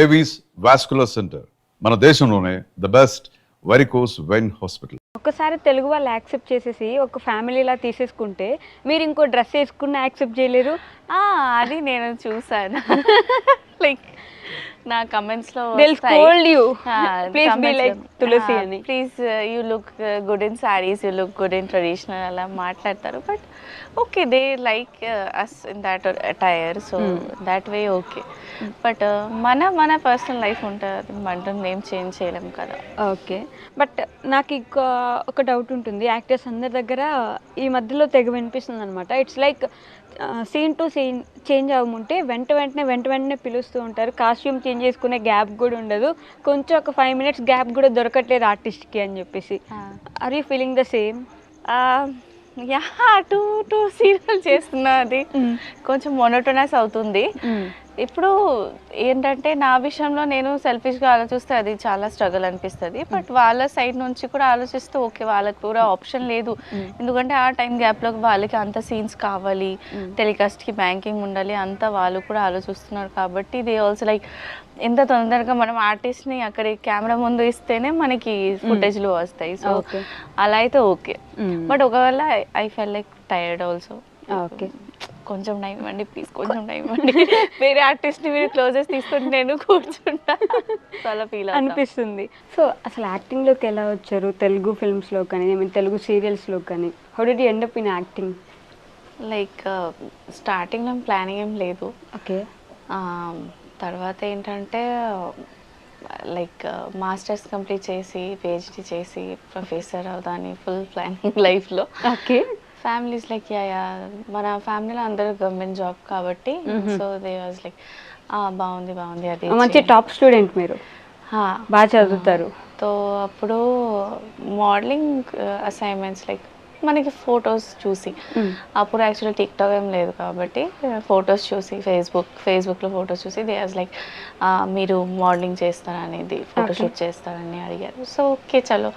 Avis vascular centre మన దేశంలోనే the best varicose vein hospital. ఒకసారి తెలుగు వాళ్ళు యాక్సెప్ట్ చేసేసి ఒక ఫ్యామిలీలా తీసేసుకుంటే మీరు ఇంకో డ్రెస్ వేసుకున్న యాక్సెప్ట్ చేయలేరు. అది నేను చూసాను. లైక్ నా కమెంట్స్లో ప్లీజ్ బి లైక్ తులసి అని, please you look good in saris, you look good in traditional అలా మాట్లాడతారు. But okay, they like us in that attire, so that way okay. But మన పర్సనల్ లైఫ్ ఉంటుంది, మనం ఏం చేంజ్ చేయలేం కదా. ఓకే, బట్ నాకు ఇంకా ఒక డౌట్ ఉంటుంది. యాక్టర్స్ అందరి దగ్గర ఈ మధ్యలో తెగ వినిపిస్తుంది అనమాట. It's like scene to scene change అవ్వముంటే వెంటనే పిలుస్తూ ఉంటారు. కాస్ట్యూమ్ చేంజ్ చేసుకునే గ్యాప్ కూడా ఉండదు, కొంచెం ఒక 5 minutes గ్యాప్ కూడా దొరకట్లేదు ఆర్టిస్ట్కి అని చెప్పేసి. Are you feeling the same? Yeah, two serial చేస్తున్నా, అది కొంచెం మొనోటోనస్ అవుతుంది. ఇప్పుడు ఏంటంటే నా విషయంలో నేను సెల్ఫిష్గా ఆలోచిస్తే అది చాలా స్ట్రగుల్ అనిపిస్తుంది. బట్ వాళ్ళ సైడ్ నుంచి కూడా ఆలోచిస్తే ఓకే, వాళ్ళకి కూడా ఆప్షన్ లేదు. ఎందుకంటే ఆ టైం గ్యాప్లో వాళ్ళకి అంత సీన్స్ కావాలి, టెలికాస్ట్కి బ్యాంకింగ్ ఉండాలి, అంతా వాళ్ళు కూడా ఆలోచిస్తున్నారు. కాబట్టి దే ఆల్సో లైక్ ఎంత తొందరగా మనం ఆర్టిస్ట్ని అక్కడ కెమెరా ముందు ఇస్తేనే మనకి ఫుటేజ్లు వస్తాయి. సో అలా అయితే ఓకే. బట్ ఒకవేళ I fell like tired also. Okay, కొంచెం టైం ఇవ్వండి ప్లీజ్, కొంచెం టైం ఇవ్వండి, వేరే ఆర్టిస్ట్ని మీరు క్లోజెస్ తీసుకొని నేను కూర్చుంటా, చాలా ఫీల్ అనిపిస్తుంది. సో అసలు యాక్టింగ్లోకి ఎలా వచ్చారు? తెలుగు ఫిల్మ్స్లో కానీ, ఐ మీన్ తెలుగు సీరియల్స్లో కానీ, how did you end up in acting? Like స్టార్టింగ్లో ప్లానింగ్ ఏం లేదు. ఓకే, తర్వాత ఏంటంటే లైక్ మాస్టర్స్ కంప్లీట్ చేసి పిహెచ్డి చేసి ప్రొఫెసర్ అవుదాని ఫుల్ ప్లానింగ్ లైఫ్లో. ఓకే, ఫ్యామిలీస్ లైక్ యా మన ఫ్యామిలీలో అందరూ గవర్నమెంట్ జాబ్ కాబట్టి, సో దే వాజ్ లైక్ బాగుంది అది మంచి టాప్ స్టూడెంట్ మీరు, బాగా చదువుతారు. సో అప్పుడు మోడలింగ్ అసైన్మెంట్స్ లైక్ మనకి ఫొటోస్ చూసి, అప్పుడు యాక్చువల్లీ టిక్టాక్ ఏం లేదు కాబట్టి ఫొటోస్ చూసి ఫేస్బుక్లో ఫొటోస్ చూసి దే వాజ్ లైక్ మీరు మోడలింగ్ చేస్తారనేది, ఫోటోషూట్ చేస్తారని అడిగారు. సో ఓకే చలో,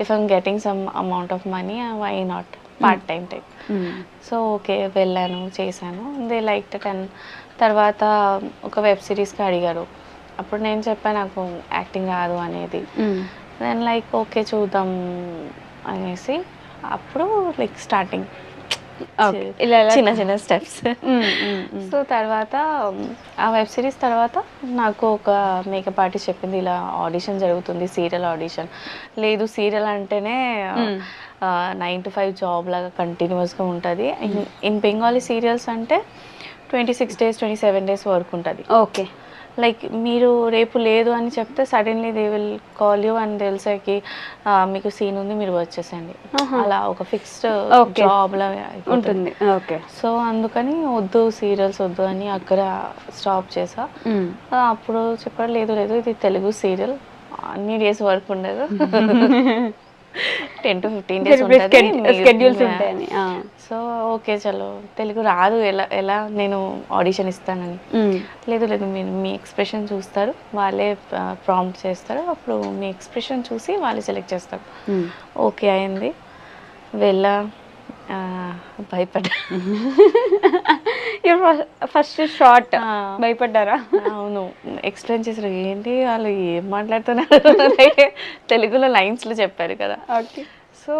if I'm getting some amount of money why not, part time type. So okay వెళ్ళాను, చేశాను, దే లైక్ దట్. అండ్ తర్వాత ఒక వెబ్ సిరీస్కి అడిగారు. అప్పుడు నేను చెప్పాను నాకు యాక్టింగ్ రాదు అనేది. నేను లైక్ ఓకే చూద్దాం అనేసి అప్పుడు లైక్ స్టార్టింగ్ చిన్న స్టెప్స్. సో తర్వాత ఆ వెబ్ సిరీస్ తర్వాత నాకు ఒక మేకప్ ఆర్టిస్ట్ చెప్పింది ఇలా ఆడిషన్ జరుగుతుంది, సీరియల్ ఆడిషన్. లేదు సీరియల్ అంటేనే 9 to 5 జాబ్ లాగా కంటిన్యూస్గా ఉంటుంది. ఇన్ బెంగాలీ సీరియల్స్ అంటే 26 days 27 days వరకు ఉంటుంది. ఓకే, లైక్ మీరు రేపు లేదు అని చెప్తే suddenly they will call you and తెలిసాకి మీకు సీన్ ఉంది మీరు వచ్చేసండి, అలా ఒక ఫిక్స్డ్ జాబ్లా ఉంటుంది. ఓకే, సో అందుకని వద్దు సీరియల్స్ వద్దు అని అక్కడ స్టాప్ చేసా. అప్పుడు చెప్పారు లేదు ఇది తెలుగు సీరియల్, అన్ని డేస్ వర్క్ ఉండదు, 10 to 15 days షెడ్యూల్స్ ఉంటాయని. సో ఓకే చలో తెలుగు రాదు, ఎలా నేను ఆడిషన్ ఇస్తానని. లేదు మీరు మీ ఎక్స్ప్రెషన్ చూస్తారు, వాళ్ళే ప్రాంప్ట్ చేస్తారు, అప్పుడు మీ ఎక్స్ప్రెషన్ చూసి వాళ్ళే సెలెక్ట్ చేస్తారు. ఓకే అయింది, వెళ్ళా, భయపడ్డా. ఫస్ట్ షార్ట్ భయపడ్డారా? అవును, ఎక్స్ప్లెయిన్ చేశారు, ఏంటి వాళ్ళు ఏం మాట్లాడుతున్నారు, తెలుగులో లైన్స్లో చెప్పారు కదా. ఓకే, సో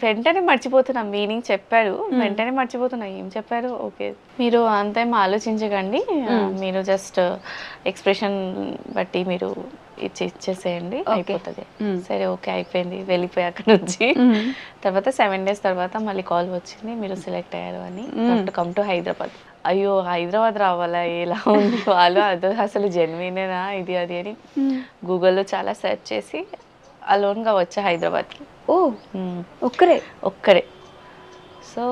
వెంటనే మర్చిపోతున్నా, మీనింగ్ చెప్పారు వెంటనే మర్చిపోతున్నా ఏం చెప్పారు. ఓకే మీరు అంతేం ఆలోచించకండి, మీరు జస్ట్ ఎక్స్ప్రెషన్ బట్టి మీరు ఇచ్చేసేయండి అయిపోతుంది. సరే ఓకే అయిపోయింది, వెళ్ళిపోయి అక్కడ నుంచి. తర్వాత 7 days తర్వాత మళ్ళీ కాల్ వచ్చింది, మీరు సెలెక్ట్ అయ్యారు అని, కమ్ టు హైదరాబాద్. అయ్యో హైదరాబాద్ రావాలా, ఎలా ఉంది వాళ్ళు, అది అసలు జెన్యునేనా ఇది అది అని గూగుల్లో చాలా సెర్చ్ చేసి అలోన్గా వచ్చా హైదరాబాద్కి. ఓ ఒక్కరే. So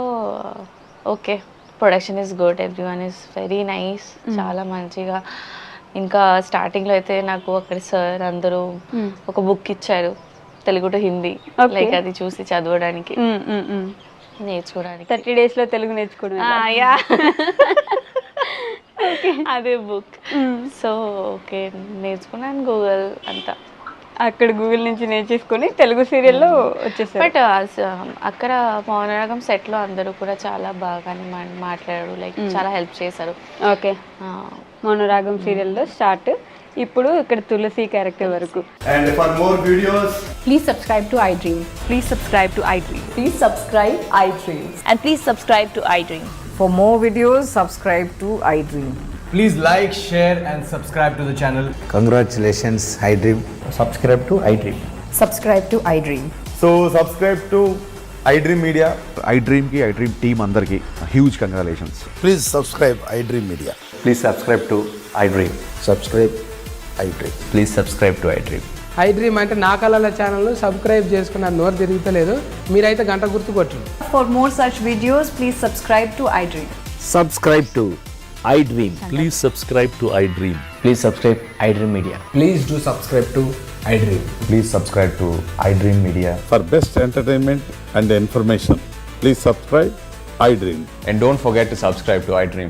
okay, production is good, everyone is very nice, చాలా మంచిగా. ఇంకా స్టార్టింగ్లో అయితే నాకు అక్కడ సార్ అందరూ ఒక బుక్ ఇచ్చారు, తెలుగు టు హిందీ, లైక్ అది చూసి చదవడానికి నేర్చుకోవడానికి. 30 days లో తెలుగు నేర్చుకోవడం, అదే బుక్. సో ఓకే నేర్చుకున్నాను, గూగుల్ అంతా అక్కడ గూగుల్ నుంచి నేర్చేసుకొని తెలుగు సీరియల్లో వచ్చేసారు. బట్ అక్కడ మౌనరాగం సెట్లో అందరూ కూడా చాలా బాగానే మాట్లాడారు, లైక్ చాలా హెల్ప్ చేశారు. ఓకే, మౌనరాగం సీరియల్లో స్టార్ట్, ఇప్పుడు ఇక్కడ తులసి క్యారెక్టర్ వరకు. And for more videos, Please subscribe to iDream. Please subscribe to iDream. Please subscribe iDream. And please subscribe to iDream. For more videos, subscribe to iDream. please like, share, and subscribe to the channel. Congratulations, iDream. Subscribe to iDream. Subscribe to iDream. So subscribe to iDream Media. iDream team అందరికి huge congratulations. Please subscribe iDream Media. Please subscribe to iDream. Subscribe iDream. Please subscribe to iDream. iDream అంటే నా కళల channel subscribe చేసుకున్న నోరు తిరుగుతలేదు, మీరైతే గంట గుర్తు కొట్టండి. For more such videos, please subscribe to iDream. Subscribe to iDream. Please subscribe to iDream. Please subscribe iDream Media. Please do subscribe to iDream. Please subscribe to iDream Media. For best entertainment and information, please subscribe iDream. And don't forget to subscribe to iDream.